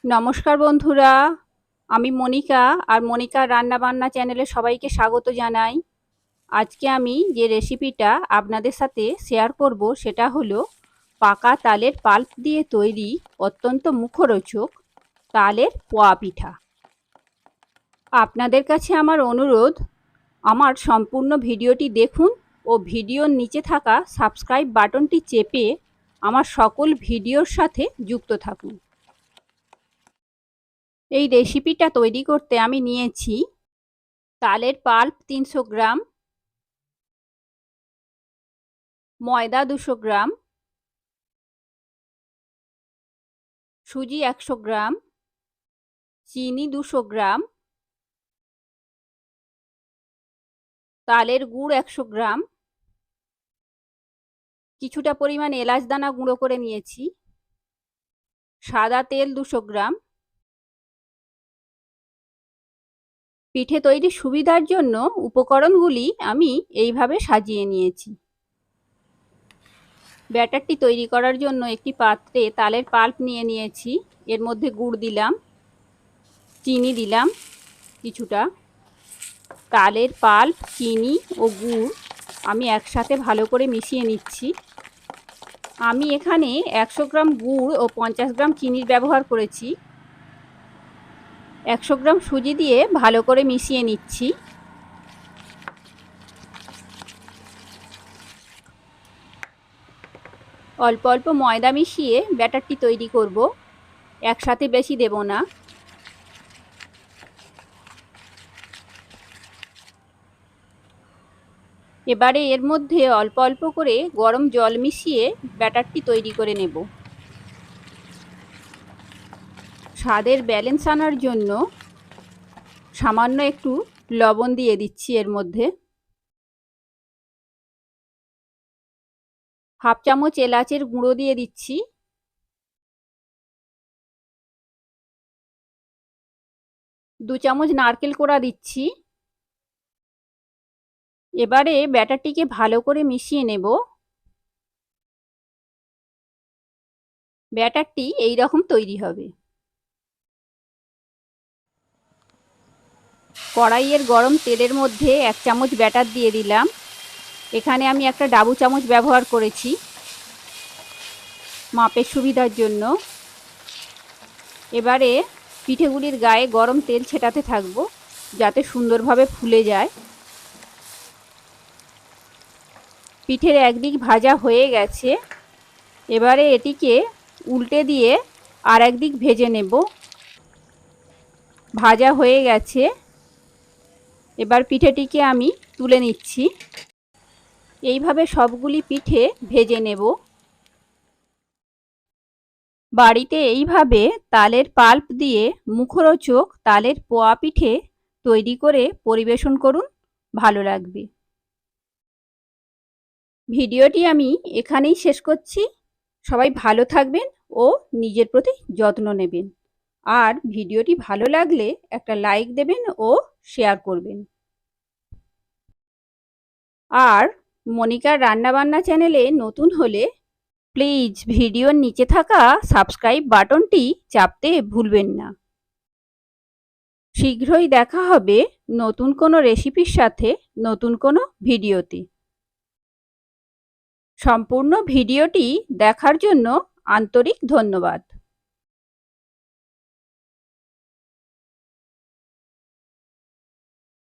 নমস্কার বন্ধুরা, আমি মনিকা আর মনিকার রান্নাবান্না চ্যানেলে সবাইকে স্বাগত জানাই। আজকে আমি যে রেসিপিটা আপনাদের সাথে শেয়ার করব সেটা হলো পাকা তালের পাল্প দিয়ে তৈরি অত্যন্ত মুখরোচক তালের পোয়া পিঠা। আপনাদের কাছে আমার অনুরোধ, আমার সম্পূর্ণ ভিডিওটি দেখুন ও ভিডিওর নিচে থাকা সাবস্ক্রাইব বাটনটি চেপে আমার সকল ভিডিওর সাথে যুক্ত থাকুন। এই রেসিপিটা তৈরি করতে আমি নিয়েছি তালের পাল্প 300 গ্রাম, ময়দা 200 গ্রাম, সুজি 100 গ্রাম, চিনি 200 গ্রাম, তালের গুড় 100 গ্রাম, কিছুটা পরিমাণ এলাচ দানা গুঁড়ো করে নিয়েছি, সাদা তেল 200 গ্রাম। পিঠে তৈরির সুবিধার জন্য উপকরণগুলি আমি এইভাবে সাজিয়ে নিয়েছি। ব্যাটারটি তৈরি করার জন্য একটি পাত্রে তালের পাল্প নিয়ে নিয়েছি, এর মধ্যে গুড় দিলাম, চিনি দিলাম কিছুটা। তালের পাল্প, চিনি ও গুড় আমি একসাথে ভালো করে মিশিয়ে নিচ্ছি। আমি এখানে 100 গ্রাম গুড় ও 50 গ্রাম চিনির ব্যবহার করেছি। 100 গ্রাম সুজি দিয়ে ভালো করে মিশিয়ে নিচ্ছি। অল্প অল্প ময়দা মিশিয়ে ব্যাটারটি তৈরি করব, একসাথে বেশি দেব না। এবারে এর মধ্যে অল্প অল্প করে গরম জল মিশিয়ে ব্যাটারটি তৈরি করে নেব। স্বাদের ব্যালেন্স আনার জন্য সামান্য একটু লবণ দিয়ে দিচ্ছি এর মধ্যে। হাফ চামচ এলাচের গুঁড়ো দিয়ে দিচ্ছি। 2 চামচ নারকেল কোড়া দিচ্ছি। এবারে ব্যাটারটিকে ভালো করে মিশিয়ে নেব। ব্যাটারটি এই রকম তৈরি হবে। কড়াইয়ের গরম তেলের মধ্যে 1 চামচ ব্যাটার দিয়ে দিলাম। এখানে আমি একটা ডাবু চামচ ব্যবহার করেছি মাপের সুবিধার জন্য। এবারে পিঠেগুলির গায়ে গরম তেল ছেটাতে থাকবো যাতে সুন্দরভাবে ফুলে যায়। পিঠের একদিক ভাজা হয়ে গেছে, এবারে এটিকে উল্টে দিয়ে আর একদিক ভেজে নেব। ভাজা হয়ে গেছে, এবার পিঠেটিকে আমি তুলে নিচ্ছি। এইভাবে সবগুলি পিঠে ভেজে নেব। বাড়িতে এইভাবে তালের পাল্প দিয়ে মুখরোচক তালের পোয়া পিঠে তৈরি করে পরিবেশন করুন, ভালো লাগবে। ভিডিওটি আমি এখানেই শেষ করছি। সবাই ভালো থাকবেন ও নিজের প্রতি যত্ন নেবেন। আর ভিডিওটি ভালো লাগলে একটা লাইক দেবেন ও শেয়ার করবেন। আর মনিকার রান্নাবান্না চ্যানেলে নতুন হলে প্লিজ ভিডিওর নিচে থাকা সাবস্ক্রাইব বাটনটি চাপতে ভুলবেন না। শীঘ্রই দেখা হবে নতুন কোনো রেসিপির সাথে, নতুন কোনো ভিডিওতে। সম্পূর্ণ ভিডিওটি দেখার জন্য আন্তরিক ধন্যবাদ।